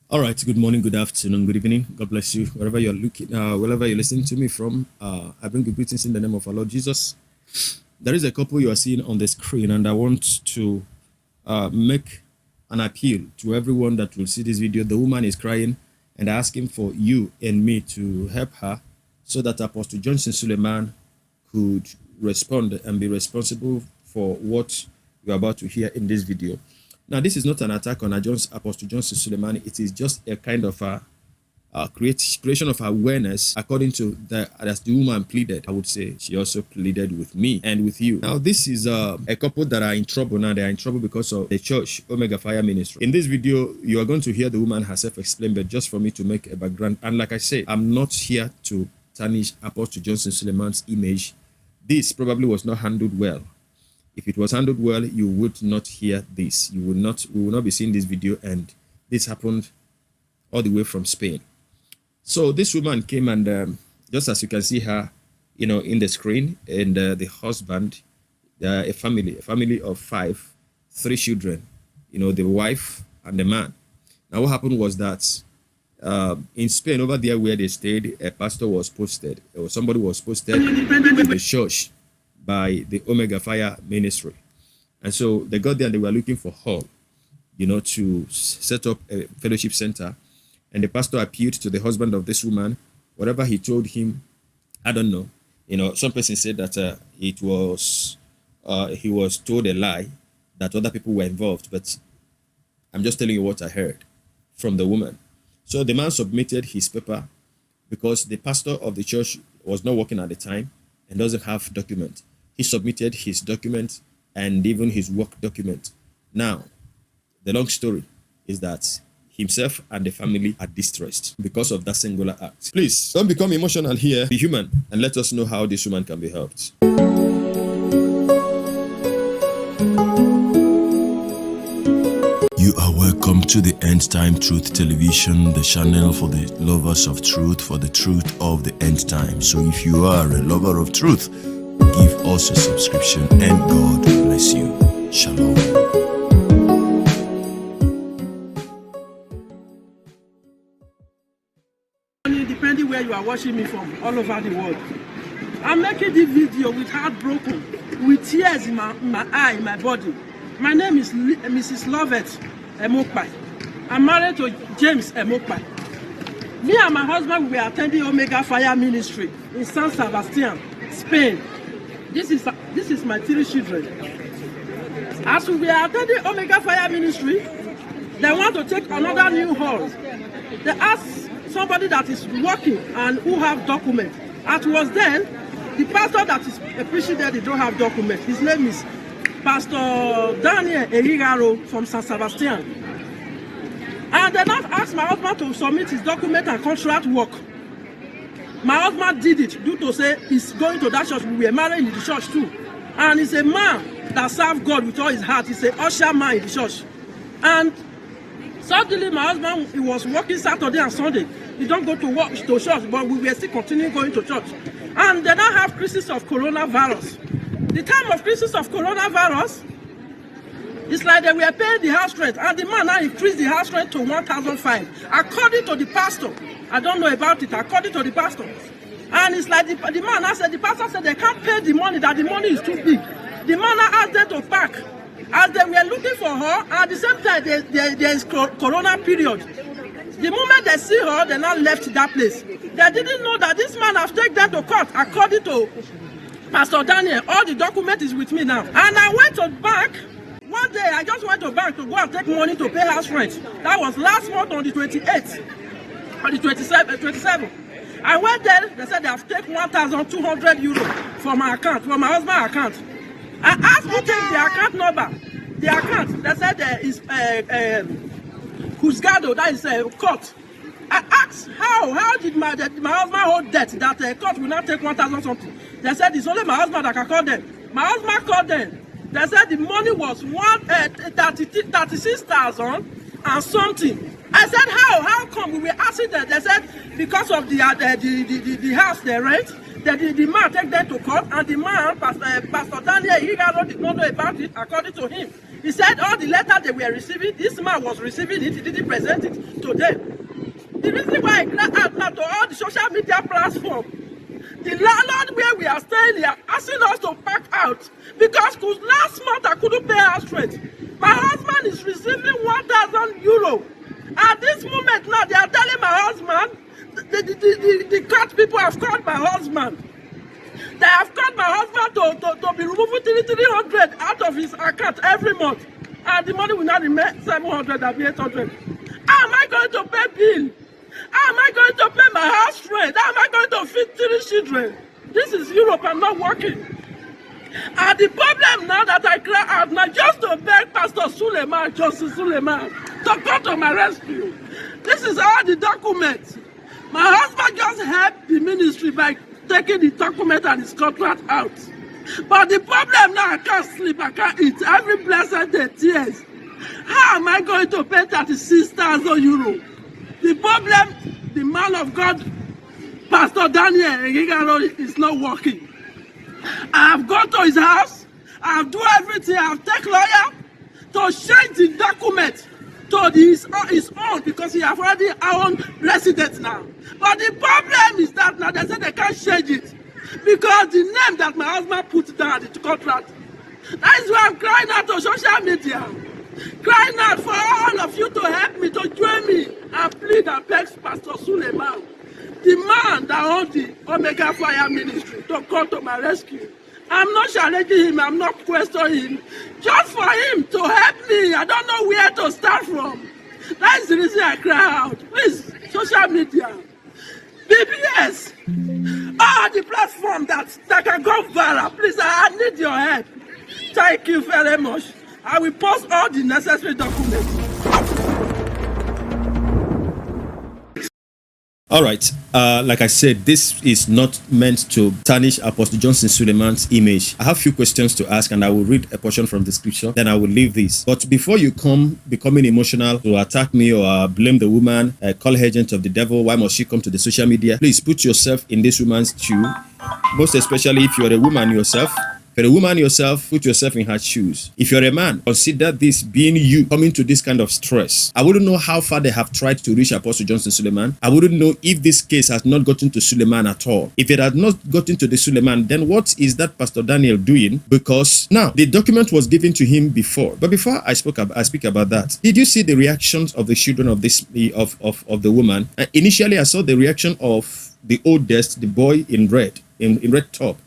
All right. Good morning, good afternoon, good evening. God bless you. Wherever you're looking, wherever you're listening to me from, I bring you greetings in the name of our Lord Jesus. There is a couple you are seeing on the screen, and I want to make an appeal to everyone that will see this video. The woman is crying and asking for you and me to help her so that Apostle Suleman could respond and be responsible for what you're about to hear in this video. Now, this is not an attack on Apostle Suleman. It is just a kind of a creation of awareness according to as the woman pleaded. I would say she also pleaded with me and with you. Now, this is a couple that are in trouble now. They are in trouble because of the church Omega Fire Ministry. In this video, you are going to hear the woman herself explain, but just for me to make a background. And like I said, I'm not here to tarnish Apostle Suleman's image. This probably was not handled well. If it was handled well, you would not hear this. We will not be seeing this video, and this happened all the way from Spain. So this woman came, and just as you can see her, in the screen, and the husband, a family of 5, 3 children, the wife and the man. Now what happened was that in Spain, over there where they stayed, a pastor was posted, or somebody was posted in the church by the Omega Fire Ministry. And so they got there and they were looking for hall, to set up a fellowship center. And the pastor appealed to the husband of this woman. Whatever he told him, I don't know. Some person said that he was told a lie, that other people were involved. But I'm just telling you what I heard from the woman. So the man submitted his paper because the pastor of the church was not working at the time and doesn't have document. He submitted his document and even his work document. Now, the long story is that himself and the family are distressed because of that singular act. Please, don't become emotional here. Be human and let us know how this woman can be helped. You are welcome to the End Time Truth Television, the channel for the lovers of truth, for the truth of the end time. So if you are a lover of truth, give us a subscription and God bless you. Shalom. Depending where you are watching me from, all over the world, I'm making this video with heartbroken, with tears in my eye, in my body. My name is Mrs. Lovett Emokpai. I'm married to James Emokpai. Me and my husband, we were attending Omega Fire Ministry in San Sebastian, Spain. This is my 3 children. As we are attending Omega Fire Ministry, they want to take another new hall. They ask somebody that is working and who have documents. As was then, the pastor that is preaching there, they don't have documents. His name is Pastor Daniel Ehigaro from San Sebastian. And they now asked my husband to submit his document and contract work. My husband did it due to say he's going to that church. We were married in the church too. And he's a man that serves God with all his heart. He's an usher man in the church. And suddenly my husband, he was working Saturday and Sunday. He don't go to church, but we were still continuing going to church. And they now have crisis of coronavirus. The time of crisis of coronavirus, it's like they were paying the house rent, and the man now increased the house rent to 1,500. According to the pastor, I don't know about it, according to the pastor. And it's like the man now said, the pastor said they can't pay the money, that the money is too big. The man now asked them to pack. As they were looking for her, at the same time, there is corona period. The moment they see her, they now left that place. They didn't know that this man has taken them to court, according to Pastor Daniel. All the document is with me now. And I went to bank. One day, I just went to bank to go and take money to pay house rent. That was last month on the 28th, on the 27th. I went there, they said they have taken 1,200 euros from my account, from my husband's account. I asked who take the account number. The account, they said there is Husgado, that is court. I asked how did my husband hold debt that court will not take 1,000 something. They said it's only my husband that can call them. My husband called them. They said the money was 36,000 and something. I said how come? We were asking them. They said because of the house they rent, the man take them to court, and the man, Pastor Daniel, he did not know about it according to him. He said all the letters they were receiving, this man was receiving it, he didn't present it to them. The reason why I cry out now to all the social media platforms, the landlord where we are staying here asking us to pack out because last month I couldn't pay house rent. My husband is receiving 1,000 euro. At this moment now, they are telling my husband, the court people have called my husband. They have called my husband to be removing 300 out of his account every month. And the money will not remain 700 and 800. How am I going to pay bill? How am I going to pay my house rent? How am I going to feed 3 children? This is Europe, I'm not working. And the problem now that I cry out now, just to beg Pastor Suleman, Justice Suleman, to come to my rescue. This is all the documents. My husband just helped the ministry by taking the document and his contract out. But the problem now, I can't sleep, I can't eat. Every blessed day, tears. How am I going to pay 36,000 euro? The problem, the man of God, Pastor Daniel, is not working. I have gone to his house, I have done everything, I have taken lawyer to change the document to his own because he have already own residence now. But the problem is that now they say they can't change it because the name that my husband put down the contract. That is why I'm crying out to social media, crying out for all of you to help me, to join me and plead and beg Pastor Suleman, the man that owns the Omega Fire Ministry, to come to my rescue. I'm not challenging him, I'm not questioning him. Just for him to help me, I don't know where to start from. That is the reason I cry out. Please, social media, BBS, all the platform that can go viral, please, I need your help. Thank you very much. I will post all the necessary documents. All right. Like I said, this is not meant to tarnish Apostle Johnson Suleman's image. I have a few questions to ask, and I will read a portion from the scripture, then I will leave this. But before you come becoming emotional to attack me or blame the woman, call her agent of the devil, why must she come to the social media? Please put yourself in this woman's shoe, most especially if you're a woman yourself. If you're a woman yourself, put yourself in her shoes. If you're a man, consider this being you coming to this kind of stress. I wouldn't know how far they have tried to reach Apostle Johnson Suleman. I wouldn't know if this case has not gotten to Suleman at all. If it had not gotten to the Suleman, then what is that Pastor Daniel doing? Because now the document was given to him before. But before I speak about that, did you see the reactions of the children of this of the woman? Initially, I saw the reaction of the oldest, the boy in red top.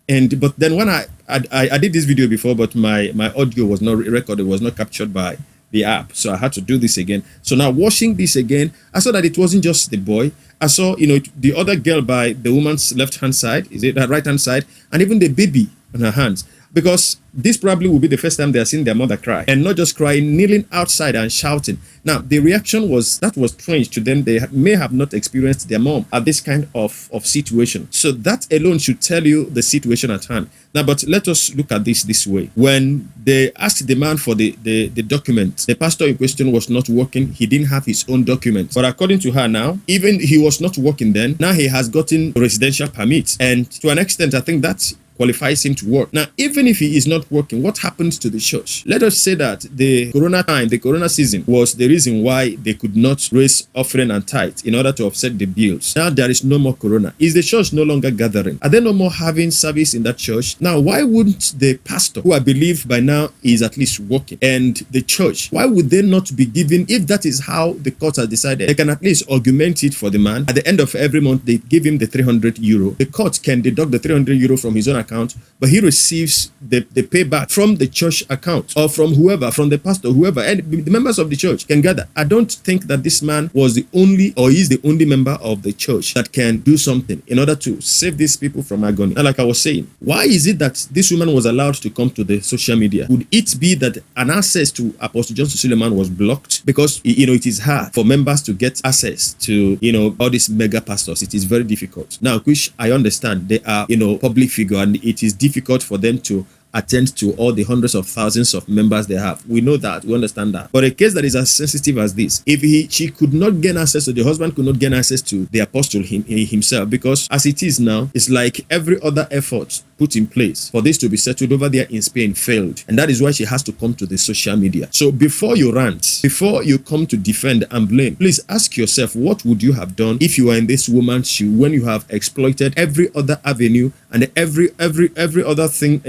But then when I did this video before, but my audio was not recorded, was not captured by the app, so I had to do this again. So now watching this again, I saw that it wasn't just the boy. I saw the other girl by the woman's left hand side, is it her right hand side, and even the baby on her hands. Because this probably will be the first time they are seeing their mother cry, and not just crying, kneeling outside and shouting. Now, the reaction was strange to them. They may have not experienced their mom at this kind of situation. So that alone should tell you the situation at hand. Now, but let us look at this way. When they asked the man for the document, the pastor in question was not working. He didn't have his own document. But according to her now, even he was not working then, now he has gotten residential permits. And to an extent, I think that's qualifies him to work. Now, even if he is not working, what happens to the church? Let us say that the corona season was the reason why they could not raise offering and tithe in order to offset the bills. Now there is no more corona. Is the church no longer gathering? Are they no more having service in that church? Now, why wouldn't the pastor, who I believe by now is at least working, and the church, why would they not be given, if that is how the court has decided, they can at least augment it for the man. At the end of every month, they give him the 300 euro. The court can deduct the 300 euro from his own account, but he receives the payback from the church account, or from whoever, from the pastor, whoever, and the members of the church can gather. I don't think that this man was the only, or is the only member of the church that can do something in order to save these people from agony. And like I was saying, why is it that this woman was allowed to come to the social media? Would it be that an access to Apostle Johnson Suleman was blocked? Because it is hard for members to get access to all these mega pastors. It is very difficult. Now, which I understand, they are public figure, and it is difficult for them to attend to all the hundreds of thousands of members they have. We know that, we understand that. But a case that is as sensitive as this, if she could not gain access to, the husband could not gain access to the apostle himself, because as it is now, it's like every other effort put in place for this to be settled over there in Spain failed. And that is why she has to come to the social media. So before you rant, before you come to defend and blame, please ask yourself, what would you have done if you were in this woman's shoe when you have exploited every other avenue and every other thing,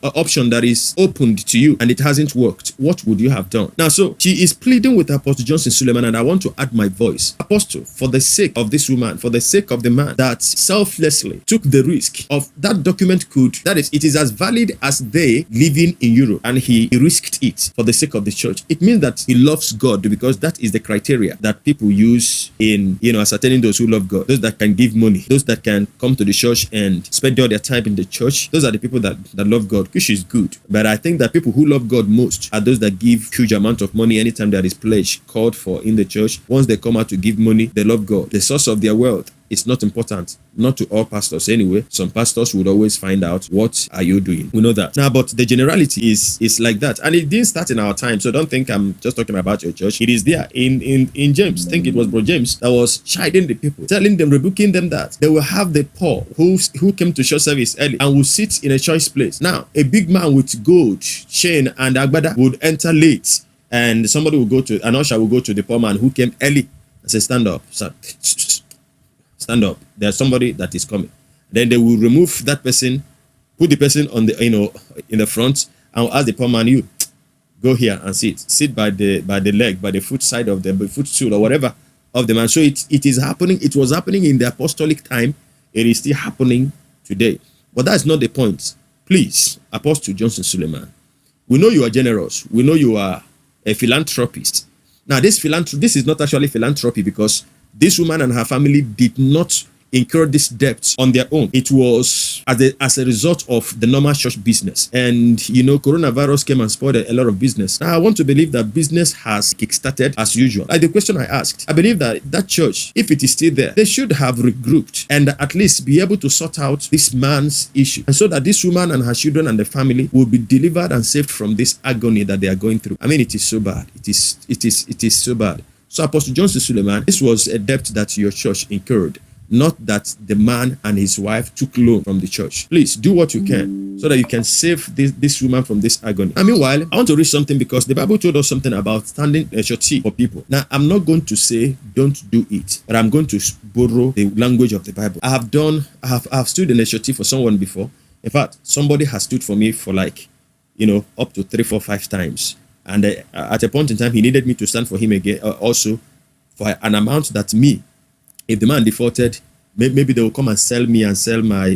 option that is opened to you and it hasn't worked? What would you have done? Now, so she is pleading with Apostle Johnson Suleman, and I want to add my voice. Apostle, for the sake of this woman, for the sake of the man that selflessly took the risk of that document it is as valid as they living in Europe, and he risked it for the sake of the church. It means that he loves God, because that is the criteria that people use in, ascertaining those who love God. Those that can give money, those that can come to the church and spend all their time in the church. Those are the people that love God, which is good. But I think that people who love God most are those that give huge amount of money anytime there is pledge called for in the church. Once they come out to give money, they love God. The source of their wealth, it's not important. Not to all pastors anyway. Some pastors would always find out, what are you doing? We know that. Now, but the generality is like that. And it didn't start in our time. So don't think I'm just talking about your church. It is there in James. I think it was Bro James that was chiding the people, telling them, rebuking them, that they will have the poor who came to church service early and will sit in a choice place. Now, a big man with gold, chain, and agbada would enter late, and somebody will go to, an usher will go to the poor man who came early and say, stand up, sir. Stand up. There's somebody that is coming. Then they will remove that person, put the person on the, in the front, and will ask the poor man, you go here and sit by the leg, by the foot side of the footstool or whatever of the man. So it is happening. It was happening in the apostolic time. It is still happening today. But that's not the point. Please, Apostle Johnson Suleman, we know you are generous. We know you are a philanthropist. Now, this is not actually philanthropy, because this woman and her family did not incur this debt on their own. It was as a result of the normal church business. And, coronavirus came and spoiled a lot of business. Now, I want to believe that business has kickstarted as usual. Like the question I asked, I believe that church, if it is still there, they should have regrouped and at least be able to sort out this man's issue. And so that this woman and her children and the family will be delivered and saved from this agony that they are going through. I mean, it is so bad. It is so bad. So Apostle Johnson Suleman, this was a debt that your church incurred, not that the man and his wife took loan from the church. Please do what you can so that you can save this woman from this agony. And meanwhile, I want to read something, because the Bible told us something about standing a surety for people. Now, I'm not going to say don't do it, but I'm going to borrow the language of the Bible. I have stood in a surety for someone before. In fact, somebody has stood for me for up to 3, 4, 5 times. And at a point in time, he needed me to stand for him again, also for an amount that if the man defaulted, maybe they will come and sell me and sell my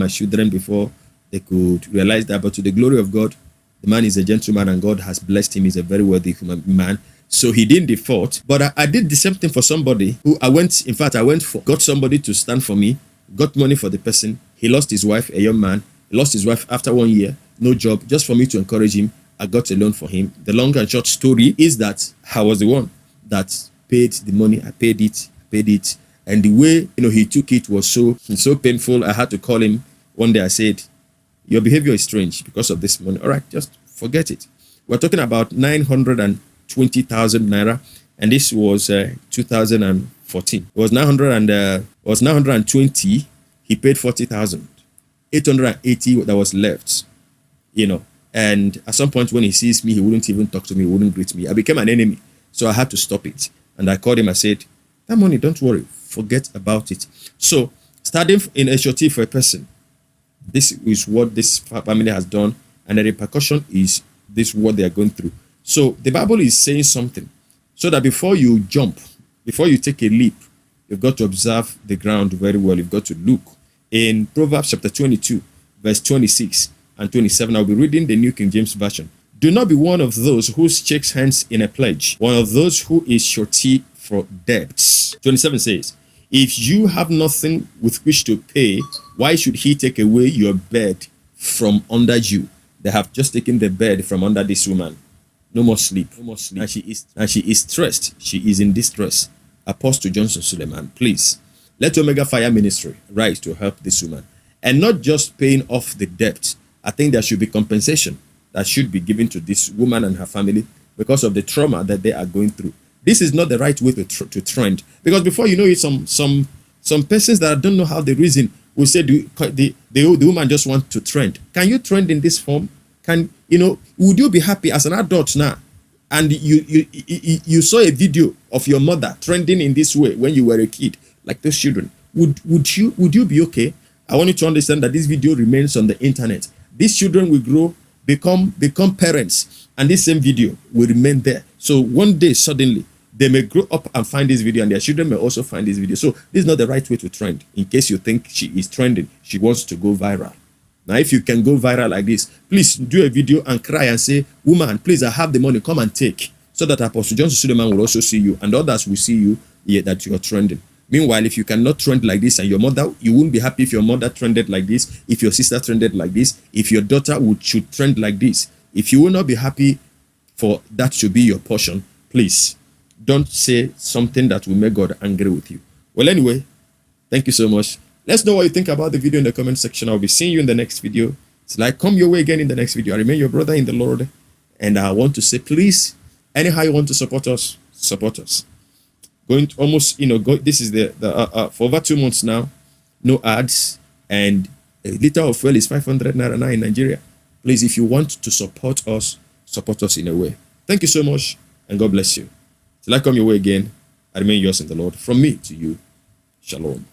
children before they could realize that. But to the glory of God, the man is a gentleman and God has blessed him. He's a very worthy human man. So he didn't default. But I did the same thing for somebody who got somebody to stand for me, got money for the person. He lost his wife, a young man. He lost his wife after 1 year, no job, just for me to encourage him. I got a loan for him. The long and short story is that I was the one that paid the money. I paid it. And the way, he took it was so painful. I had to call him one day. I said, your behavior is strange because of this money. All right, just forget it. We're talking about 920,000 naira. And this was 2014. It was 920. He paid 40,000. 880 that was left, And at some point when he sees me, he wouldn't even talk to me, he wouldn't greet me. I became an enemy. So I had to stop it. And I called him, I said, that money, don't worry, forget about it. So starting in a surety for a person, this is what this family has done. And the repercussion is this what they are going through. So the Bible is saying something. So that before you jump, before you take a leap, you've got to observe the ground very well. You've got to look. In Proverbs chapter 22, verse 26, and 27, I'll be reading the New King James Version. Do not be one of those who shakes hands in a pledge, one of those who is surety for debts. 27 says, if you have nothing with which to pay, why should he take away your bed from under you? They have just taken the bed from under this woman. No more sleep. And she is stressed. She is in distress. Apostle Johnson Suleman, please, let Omega Fire Ministry rise to help this woman. And not just paying off the debt. I think there should be compensation that should be given to this woman and her family because of the trauma that they are going through. This is not the right way to trend, because before you know it, some persons that don't know how they reason will say the woman just want to trend. Can you trend in this form? Would you be happy as an adult now, and you saw a video of your mother trending in this way when you were a kid, like those children? Would you be okay? I want you to understand that this video remains on the internet. These children will grow, become parents, and this same video will remain there. So one day, suddenly, they may grow up and find this video, and their children may also find this video. So this is not the right way to trend. In case you think she is trending, she wants to go viral. Now, if you can go viral like this, please do a video and cry and say, woman, please, I have the money, come and take. So that Apostle Suleman will also see you, and others will see you, that you are trending. Meanwhile, if you cannot trend like this, and your mother, you won't be happy if your mother trended like this, if your sister trended like this, if your daughter should trend like this. If you will not be happy for that to be your portion, please don't say something that will make God angry with you. Well, anyway, thank you so much. Let's know what you think about the video in the comment section. I'll be seeing you in the next video. Till I come your way again in the next video, I remain your brother in the Lord. And I want to say, please, anyhow you want to support us, support us. Going to almost, this is for over 2 months now, no ads, and a liter of fuel is 500 naira now in Nigeria. Please, if you want to support us in a way. Thank you so much, and God bless you. Till I come your way again, I remain yours in the Lord. From me to you, shalom.